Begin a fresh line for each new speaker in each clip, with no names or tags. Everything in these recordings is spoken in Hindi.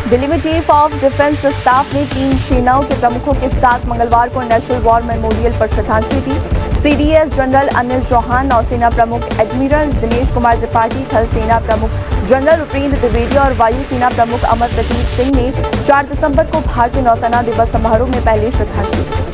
दिल्ली में चीफ ऑफ डिफेंस स्टाफ ने 3 सेनाओं के प्रमुखों के साथ मंगलवार को नेशनल वॉर मेमोरियल पर श्रद्धांजलि दी। सीडीएस जनरल अनिल चौहान, नौसेना प्रमुख एडमिरल दिनेश कुमार त्रिपाठी, थल सेना प्रमुख जनरल उपेंद्र द्विवेदी और वायु सेना प्रमुख अमर प्रतीक सिंह ने 4 दिसंबर को भारतीय नौसेना दिवस समारोह में पहले श्रद्धांजलि दी।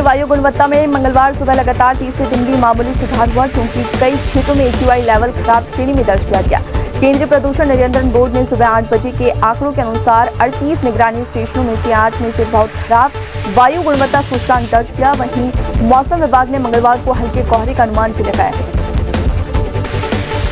वायु गुणवत्ता में मंगलवार सुबह लगातार तीसरे दिन भी मामूली सुधार हुआ, क्योंकि कई क्षेत्रों में AQI लेवल खराब श्रेणी में दर्ज किया गया। केंद्रीय प्रदूषण नियंत्रण बोर्ड ने सुबह 8 बजे के आंकड़ों के अनुसार 38 निगरानी स्टेशनों में से 8 में से बहुत खराब वायु गुणवत्ता सूचकांक दर्ज किया। वहीं मौसम विभाग ने मंगलवार को हल्के कोहरे का अनुमान भी लगाया है।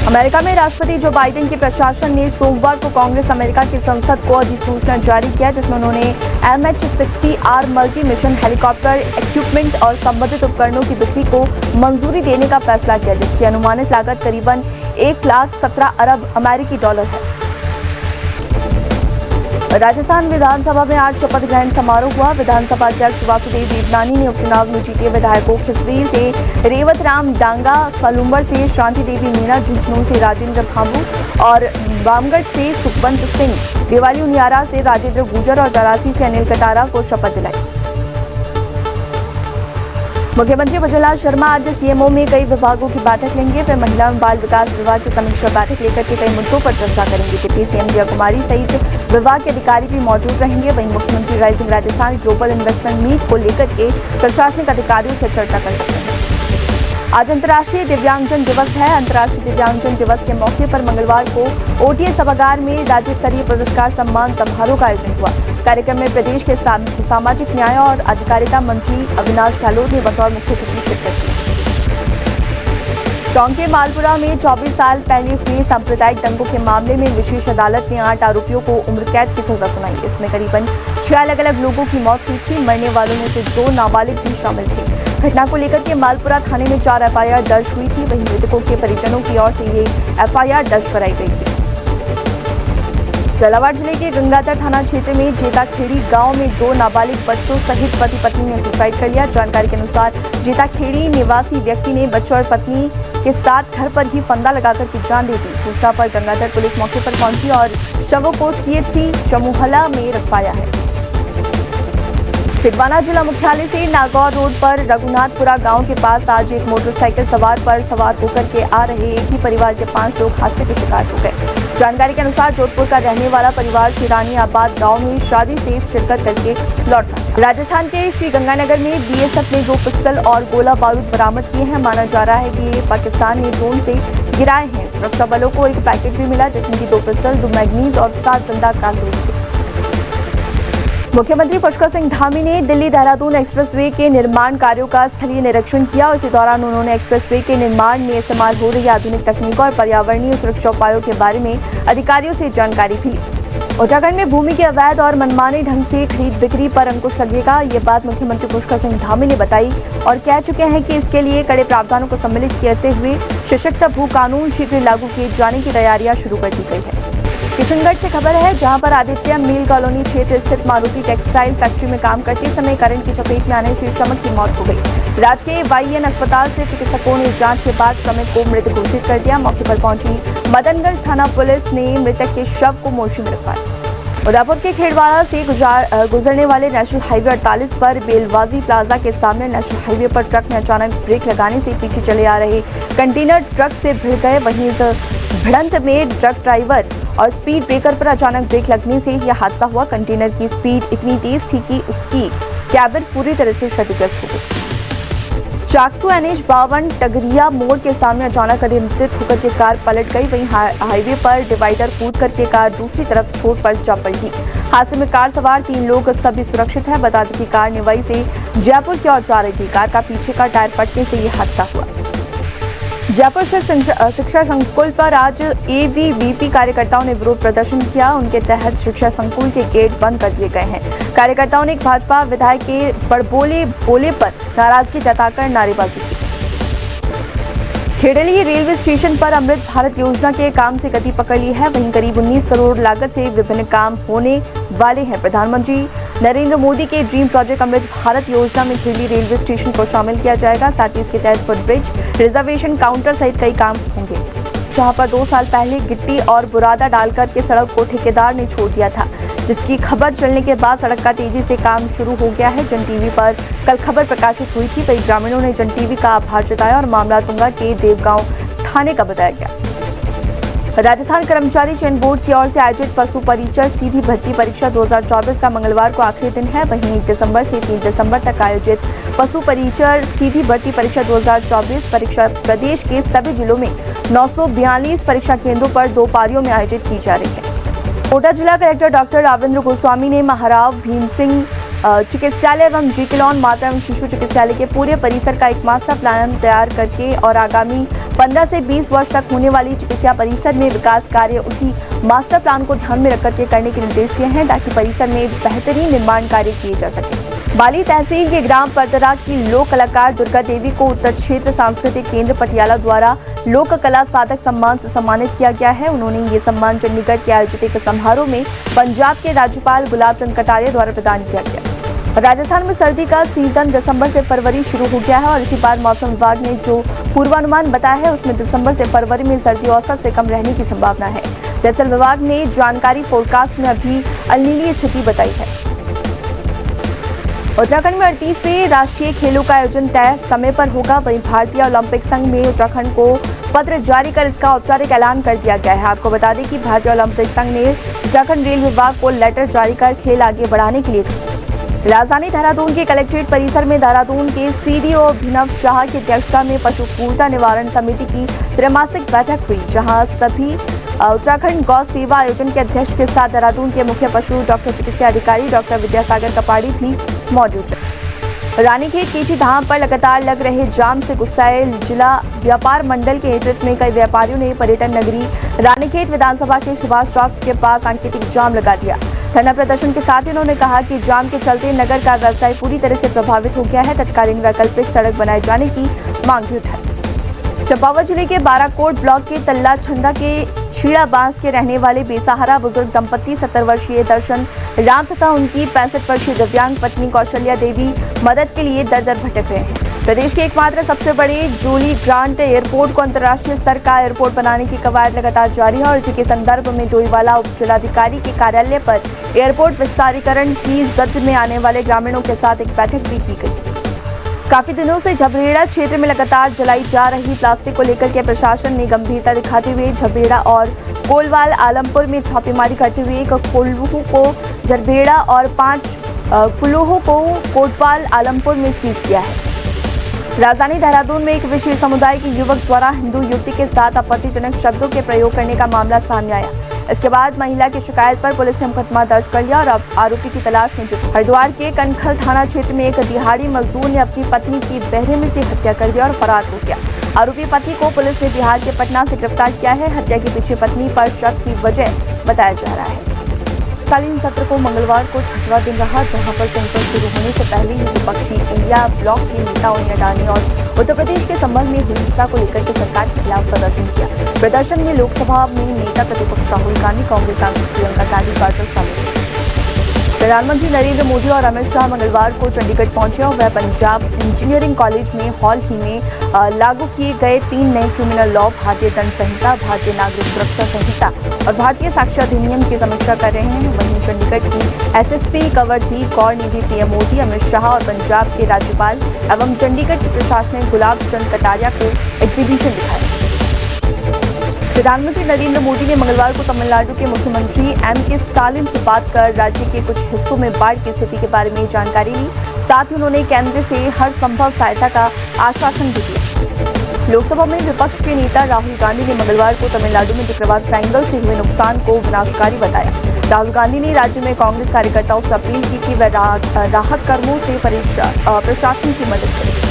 अमेरिका में राष्ट्रपति जो बाइडेन के प्रशासन ने सोमवार को कांग्रेस अमेरिका की संसद को अधिसूचना जारी किया, जिसमें उन्होंने MH-60R multi mission helicopter equipment और संबंधित उपकरणों की बिक्री को मंजूरी देने का फैसला किया, जिसकी अनुमानित लागत करीबन $1,17 अरब अमेरिकी डॉलर है। राजस्थान विधानसभा में आज शपथ ग्रहण समारोह हुआ। विधानसभा अध्यक्ष वासुदेव देवनानी ने उपचुनाव में जीते विधायकों खिसवीर से रेवत राम डांगा, सलूम्बर से शांति देवी मीणा, झुंझुनू से राजेंद्र भांबू और बामगढ़ से सुखवंत सिंह, दिवाली उनियारा से राजेंद्र गुर्जर और डरासी से अनिल कटारा को शपथ दिलाई। मुख्यमंत्री प्रज्वल शर्मा आज सीएमओ में कई विभागों की बैठक लेंगे। वे महिला एवं बाल विकास विभाग की समीक्षा बैठक लेकर के कई मुद्दों पर चर्चा करेंगे। डिप्टी सीएम जया कुमारी सहित विभाग के अधिकारी भी मौजूद रहेंगे। वहीं मुख्यमंत्री rising Rajasthan global investment meet को लेकर के प्रशासनिक अधिकारियों से चर्चा कर सकते हैं। आज अंतर्राष्ट्रीय दिव्यांगजन दिवस है। अंतर्राष्ट्रीय दिव्यांगजन दिवस के मौके पर मंगलवार को OTS सभागार में राज्य स्तरीय पुरस्कार सम्मान समारोह का आयोजन हुआ। कार्यक्रम में प्रदेश के सामाजिक न्याय और अधिकारिता मंत्री अविनाश गहलोत ने बतौर मुख्य अतिथि शिरकत की। टोंक के मालपुरा में 24 साल पहले हुए सांप्रदायिक दंगों के मामले में विशेष अदालत ने 8 आरोपियों को उम्र कैद की सजा सुनाई। इसमें करीबन 6 अलग-अलग लोगों की मौत हुई थी। मरने वालों में से 2 नाबालिग भी शामिल थे। घटना को लेकर के मालपुरा थाने में 4 FIR दर्ज हुई थी। वहीं मृतकों के परिजनों की ओर से ये FIR दर्ज कराई गई थी। झालावाड़ जिले के गंगाधर थाना क्षेत्र में जेताखेड़ी गांव में 2 नाबालिग बच्चों सहित पति पत्नी ने सुसाइड कर लिया। जानकारी के अनुसार जेताखेड़ी निवासी व्यक्ति ने बच्चों और पत्नी के साथ घर पर ही फंदा लगाकर की जान दे दी। सूचना पर गंगाधर पुलिस मौके पर पहुंची और शवों को CHC चमूहला में रखवाया है। छिंदवाड़ा जिला मुख्यालय से नागौर रोड पर रघुनाथपुरा गांव के पास आज एक मोटरसाइकिल सवार होकर के आ रहे एक ही परिवार के 5 लोग हादसे के शिकार हो गए। जानकारी के अनुसार जोधपुर का रहने वाला परिवार शिरानी आबाद गांव में शादी से शिरकत करके लौटा। राजस्थान के श्री गंगानगर में BSF ने 2 पिस्टल और गोला बारूद बरामद किए हैं। माना जा रहा है कि ये पाकिस्तान ने ड्रोन से गिराए हैं। सुरक्षा बलों को एक पैकेट भी मिला, जिसमें कि 2 पिस्टल, 2 मैगनीज और 7 जिंदा कारतूस थे। मुख्यमंत्री पुष्कर सिंह धामी ने दिल्ली देहरादून एक्सप्रेसवे के निर्माण कार्यों का स्थलीय निरीक्षण किया। इसी दौरान उन्होंने एक्सप्रेसवे के निर्माण में इस्तेमाल हो रही आधुनिक तकनीकों और पर्यावरणीय सुरक्षा उपायों के बारे में अधिकारियों से जानकारी दी। उत्तराखंड में भूमि के अवैध और मनमाने ढंग से खरीद बिक्री पर अंकुश लगेगा। ये बात मुख्यमंत्री पुष्कर सिंह धामी ने बताई और कह चुके हैं कि इसके लिए कड़े प्रावधानों को सम्मिलित करते हुए सशक्त भू कानून शीघ्र लागू किए जाने की तैयारियां शुरू कर दी गई है। किशनगढ़ से खबर है, जहां पर आदित्य मिल कॉलोनी क्षेत्र स्थित मारुति टेक्सटाइल फैक्ट्री में काम करते समय करंट की चपेट में आने से श्रमिक की मौत हो गई। राजकीय YN अस्पताल से चिकित्सकों ने जांच के बाद श्रमिक को मृत घोषित कर दिया। मौके पर पहुंची मदनगढ़ थाना पुलिस ने मृतक के शव को मोर्चे में रखवाया। उदयपुर के खेड़वाड़ा से गुजरने वाले नेशनल हाईवे 48 पर बेलवाजी प्लाजा के सामने नेशनल हाईवे पर ट्रक ने अचानक ब्रेक लगाने से पीछे चले आ रहे कंटेनर ट्रक से भिड़ गए। वहीं इस भिड़ंत में ट्रक ड्राइवर और स्पीड ब्रेकर पर अचानक ब्रेक लगने से यह हादसा हुआ। कंटेनर की स्पीड इतनी तेज थी कि उसकी कैबिन पूरी तरह से क्षतिग्रस्त हो गई। चाकसू NH 52 टगरिया मोड़ के सामने अचानक अनियंत्रित होकर के कार पलट गई। वहीं हाईवे पर डिवाइडर कूद करके कार दूसरी तरफ छोड़ पर जा पलटी। हादसे में कार सवार 3 लोग सभी सुरक्षित है। बता दें कि कार निवाई से जयपुर की ओर जा रही थी। कार का पीछे का टायर फटने से यह हादसा हुआ। जयपुर से शिक्षा संकुल पर आज ABVP कार्यकर्ताओं ने विरोध प्रदर्शन किया। उनके तहत शिक्षा संकुल के गेट बंद कर दिए गए हैं। कार्यकर्ताओं ने एक भाजपा विधायक के बड़बोले बोले पर नाराजगी जताकर नारेबाजी की। खेड़ली रेलवे स्टेशन पर अमृत भारत योजना के काम से गति पकड़ ली है। वहीं करीब 19 करोड़ लागत से विभिन्न काम होने वाले हैं। प्रधानमंत्री नरेंद्र मोदी के ड्रीम प्रोजेक्ट अमृत भारत योजना में दिल्ली रेलवे स्टेशन को शामिल किया जाएगा। साथ ही इसके तहत फुटब्रिज, रिजर्वेशन काउंटर सहित कई काम होंगे। जहां पर 2 साल पहले गिट्टी और बुरादा डालकर के सड़क को ठेकेदार ने छोड़ दिया था, जिसकी खबर चलने के बाद सड़क का तेजी से काम शुरू हो गया है। जन टीवी पर कल खबर प्रकाशित हुई थी। कई ग्रामीणों ने जन टीवी का आभार जताया और मामला तुंगा के देवगांव थाने का बताया गया। राजस्थान कर्मचारी चयन बोर्ड की ओर से आयोजित पशु परिचर सीधी भर्ती परीक्षा 2024 का मंगलवार को आखिरी दिन है। वहीं 1 दिसंबर से 3 दिसंबर तक आयोजित पशु परिचर सीधी भर्ती परीक्षा 2024 परीक्षा प्रदेश के सभी जिलों में 942 परीक्षा केंद्रों पर 2 पारियों में आयोजित की जा रही है। कोटा जिला कलेक्टर डॉक्टर राविंद्र गोस्वामी ने महाराव भीम सिंह चिकित्सालय एवं जीकिलॉन माता एवं शिशु चिकित्सालय के पूरे परिसर का एक मास्टर प्लान तैयार करके और आगामी 15 से 20 वर्ष तक होने वाली चिकित्सा परिसर में विकास कार्य उसी मास्टर प्लान को ध्यान में रखकर के करने के निर्देश दिए हैं, ताकि परिसर में बेहतरीन निर्माण कार्य किए जा सके। बाली तहसील के ग्राम परतरा की लोक कलाकार दुर्गा देवी को उत्तर क्षेत्र सांस्कृतिक केंद्र पटियाला द्वारा लोक कला साधक सम्मान से सम्मानित किया गया है। उन्होंने ये सम्मान चंडीगढ़ के आयोजित एक समारोह में पंजाब के राज्यपाल गुलाब चंद कटारिया द्वारा प्रदान किया गया। राजस्थान में सर्दी का सीजन दिसंबर से फरवरी शुरू हो गया है और इसी बार मौसम विभाग ने जो पूर्वानुमान बताया है उसमें दिसंबर से फरवरी में सर्दी औसत से कम रहने की संभावना है। दरअसल विभाग ने जानकारी फोरकास्ट में अभी अनियमित स्थिति बताई है। उत्तराखंड में 38वें राष्ट्रीय खेलों का आयोजन तय समय पर होगा। वहीं भारतीय ओलंपिक संघ में उत्तराखंड को पत्र जारी कर इसका औपचारिक ऐलान कर दिया गया है। आपको बता दें कि भारतीय ओलंपिक संघ ने उत्तराखंड रेल विभाग को लेटर जारी कर खेल आगे बढ़ाने के लिए राजधानी देहरादून के कलेक्ट्रेट परिसर में देहरादून के सीडीओ अभिनव शाह की अध्यक्षता में पशु क्रूरता निवारण समिति की त्रैमासिक बैठक हुई, जहां सभी उत्तराखंड गौ सेवा आयोजन के अध्यक्ष के साथ देहरादून के मुख्य पशु डॉक्टर चिकित्सा अधिकारी डॉक्टर विद्यासागर कपाड़ी भी मौजूद रहे। रानीखेत केची धाम पर लगातार लग रहे जाम से गुस्साए जिला व्यापार मंडल के नेतृत्व में कई व्यापारियों ने पर्यटन नगरी रानीखेत विधानसभा के सुभाष चौक के पास सांकेतिक जाम लगा दिया। धरना प्रदर्शन के साथ ही उन्होंने कहा कि जाम के चलते नगर का व्यवसाय पूरी तरह से प्रभावित हो गया है। तत्कालीन वैकल्पिक सड़क बनाए जाने की मांग भी उठाई। चंपावत जिले के बाराकोट ब्लॉक के तल्ला छंदा के छीड़ा बांस के रहने वाले बेसहारा बुजुर्ग दंपति 70 वर्षीय दर्शन राम तथा उनकी 65 वर्षीय दिव्यांग पत्नी कौशल्या देवी मदद के लिए दर दर भटक रहे हैं। प्रदेश के एकमात्र सबसे बड़े जोली ग्रांट एयरपोर्ट को अंतर्राष्ट्रीय स्तर का एयरपोर्ट बनाने की कवायद लगातार जारी है और इसी के संदर्भ में डोईवाला उप जिलाधिकारी के कार्यालय पर एयरपोर्ट विस्तारीकरण की जद में आने वाले ग्रामीणों के साथ एक बैठक भी की गई। काफी दिनों से झबरेड़ा क्षेत्र में लगातार जलाई जा रही प्लास्टिक को लेकर के प्रशासन ने गंभीरता दिखाते हुए झबरेड़ा और कोलवाल आलमपुर में छापेमारी करते हुए एक कोल्हू को झबरेड़ा और 5 कुल्लूहों को कोटवाल आलमपुर में सीज किया है। राजधानी देहरादून में एक विशेष समुदाय के युवक द्वारा हिंदू युवती के साथ आपत्तिजनक शब्दों के प्रयोग करने का मामला सामने आया। इसके बाद महिला की शिकायत पर पुलिस ने मुकदमा दर्ज कर लिया और अब आरोपी की तलाश में जुटी। हरिद्वार के कनखल थाना क्षेत्र में एक दिहाड़ी मजदूर ने अपनी पत्नी की बेरहमी से हत्या कर दिया और फरार हो गया। आरोपी पति को पुलिस ने बिहार के पटना से गिरफ्तार किया है। हत्या के पीछे पत्नी पर शक की वजह बताया जा रहा है। शीतकालीन सत्र को मंगलवार को 6वां दिन रहा, जहां पर संसद शुरू होने से पहले ही विपक्षी इंडिया ब्लॉक के नेताओं ने अडानी और उत्तर प्रदेश के संबंध में हुई हिंसा को लेकर के सरकार के खिलाफ प्रदर्शन किया। प्रदर्शन में लोकसभा में नेता प्रतिपक्ष राहुल गांधी, कांग्रेस सांसद प्रियंका गांधी वाड्रा शामिल हुए। प्रधानमंत्री नरेंद्र मोदी और अमित शाह मंगलवार को चंडीगढ़ पहुंचे और वह पंजाब इंजीनियरिंग कॉलेज में हाल ही में लागू किए गए 3 नए क्रिमिनल लॉ, भारतीय दंड संहिता, भारतीय नागरिक सुरक्षा संहिता और भारतीय साक्ष्य अधिनियम की समीक्षा कर रहे हैं। वहीं चंडीगढ़ की एसएसपी कंवरदीप कौर ने भी पीएम मोदी, अमित शाह और पंजाब के राज्यपाल एवं चंडीगढ़ के प्रशासनिक गुलाब चंद कटारिया को एग्जीबिशन दिखाया। प्रधानमंत्री नरेंद्र मोदी ने मंगलवार को तमिलनाडु के मुख्यमंत्री एम.के. स्टालिन से बात कर राज्य के कुछ हिस्सों में बाढ़ की स्थिति के बारे में जानकारी ली। साथ ही उन्होंने केंद्र से हर संभव सहायता का आश्वासन भी दिया। लोकसभा में विपक्ष के नेता राहुल गांधी ने मंगलवार को तमिलनाडु में चक्रवात ट्रायंगल से हुए नुकसान को विनाशकारी बताया। राहुल गांधी ने राज्य में कांग्रेस कार्यकर्ताओं से अपील की कि वह राहत कर्मों से प्रशासन की मदद करें।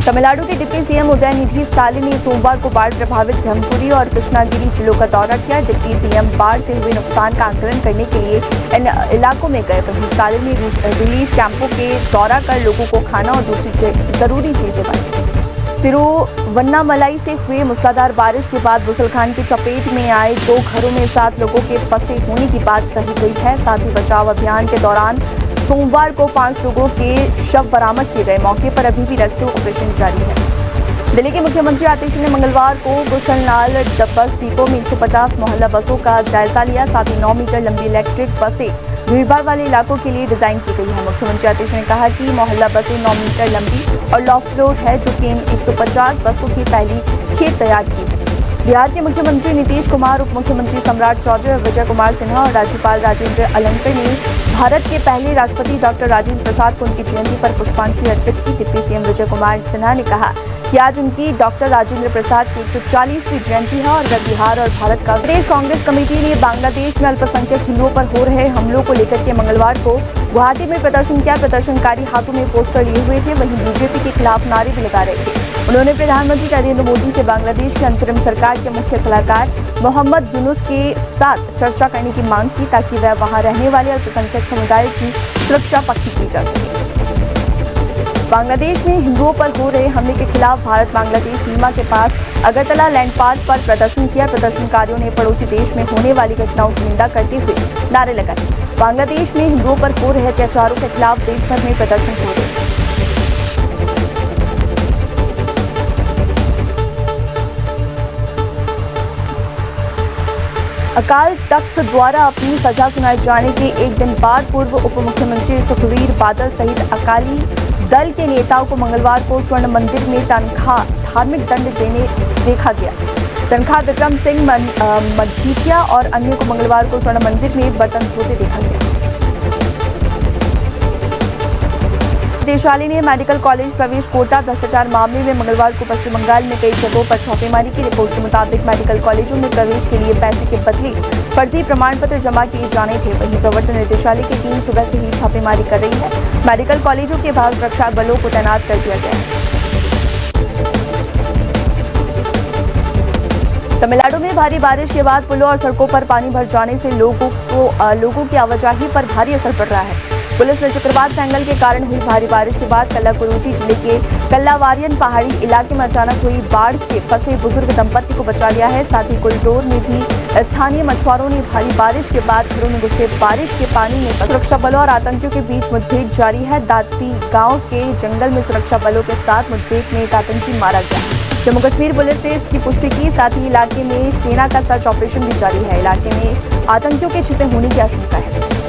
तमिलनाडु के डिप्टी सीएम उदयनिधि स्टालिन ने सोमवार को बाढ़ प्रभावित धर्मपुरी और कृष्णागिरी जिलों का दौरा किया। डिप्टी सीएम बाढ़ से हुए नुकसान का आकलन करने के लिए इन इलाकों में गए। वहीं स्टालिन ने रिलीफ कैंपों के दौरा कर लोगों को खाना और दूसरी जरूरी चीजें बांटी। तिरुवन्नामलाई से हुए मूसलाधार बारिश के बाद बुसलखान की चपेट में आए 2 घरों में 7 लोगों के फंसे होने की बात कही गई है। साथ ही बचाव अभियान के दौरान सोमवार को 5 लोगों के शव बरामद किए गए। मौके पर अभी भी रेस्क्यू ऑपरेशन जारी है। दिल्ली के मुख्यमंत्री आतिशी ने मंगलवार को गुलशनलाल बस डिपो में 150 मोहल्ला बसों का जायजा लिया। साथ ही 9 मीटर लंबी इलेक्ट्रिक बसें भीड़भाड़ वाले इलाकों के लिए डिजाइन की गई है। मुख्यमंत्री आतिशी ने कहा कि मोहल्ला बसें 9 मीटर लंबी और लॉफ्ट रोड है, जो कि इन 150 बसों की पहली खेप तैयार की है। बिहार के मुख्यमंत्री नीतीश कुमार, उप मुख्यमंत्री सम्राट चौधरी, विजय कुमार सिन्हा और राज्यपाल राजेंद्र अलंकर ने भारत के पहले राष्ट्रपति डॉक्टर राजेंद्र प्रसाद को उनकी जयंती पर पुष्पांजलि अर्पित की। डिप्टी सीएम विजय कुमार सिन्हा ने कहा कि आज उनकी डॉक्टर राजेंद्र प्रसाद की 140वीं जयंती है और वह बिहार और भारत का प्रदेश कांग्रेस कमेटी ने बांग्लादेश में अल्पसंख्यक हिंदुओं पर हो रहे हमलों को लेकर के मंगलवार को गुवाहाटी में प्रदर्शन किया। प्रदर्शनकारी हाथों में पोस्टर लिए हुए थे, वहीं बीजेपी के खिलाफ नारे भी लगा रहे थे। उन्होंने प्रधानमंत्री नरेंद्र मोदी से बांग्लादेश की अंतरिम सरकार के मुख्य सलाहकार मोहम्मद यूनुस के साथ चर्चा करने की मांग की, ताकि वह वहां रहने वाले अल्पसंख्यक समुदाय की सुरक्षा पक्की की जा सके। बांग्लादेश में हिंदुओं पर हो रहे हमले के खिलाफ भारत बांग्लादेश सीमा के पास अगरतला लैंड पार्क पर प्रदर्शन किया। प्रदर्शनकारियों ने पड़ोसी देश में होने वाली घटनाओं की निंदा करते हुए नारे लगाए। बांग्लादेश में हिंदुओं पर हो रहे अत्याचारों के खिलाफ देश भर में प्रदर्शन हो रहे हैं। अकाल तख्त द्वारा अपनी सजा सुनाए जाने के एक दिन बाद पूर्व उप मुख्यमंत्री सुखबीर बादल सहित अकाली दल के नेताओं को मंगलवार को स्वर्ण मंदिर में तनख्वाह धार्मिक दंड देने देखा गया। तनख्वाह विक्रम सिंह मजीठिया और अन्य को मंगलवार को स्वर्ण मंदिर में बर्तन धोते देखा गया। निदेशालय ने मेडिकल कॉलेज प्रवेश कोटा भ्रष्टाचार मामले में मंगलवार को पश्चिम बंगाल में कई जगहों पर छापेमारी की। रिपोर्ट के मुताबिक मेडिकल कॉलेजों में प्रवेश के लिए पैसे के बदले फर्जी प्रमाण पत्र जमा किए जाने थे। वहीं प्रवर्तन निदेशालय की टीम सुबह से ही छापेमारी कर रही है। मेडिकल कॉलेजों के बाहर सुरक्षा बलों को तैनात कर दिया गया है। तमिलनाडु में भारी बारिश के बाद पुलों और सड़कों पर पानी भर जाने से लोगों की आवाजाही पर भारी असर पड़ रहा है। पुलिस ने चक्रवात फैंगल के कारण हुई भारी बारिश के बाद कल्लाकुरुची जिले के कल्लावारियन पहाड़ी इलाके में अचानक हुई बाढ़ से फंसे बुजुर्ग दंपति को बचा लिया है। साथ ही कुलटोर में भी स्थानीय मछुआरों ने भारी बारिश के बाद घरों में घुसे बारिश के पानी में सुरक्षा बलों और आतंकियों के बीच मुठभेड़ जारी है। दाती गांव के जंगल में सुरक्षा बलों के साथ मुठभेड़ में एक आतंकी मारा गया। जम्मू कश्मीर पुलिस ने इसकी पुष्टि की। साथ ही इलाके में सेना का सर्च ऑपरेशन भी जारी है। इलाके में आतंकियों के छिपे होने की आशंका है।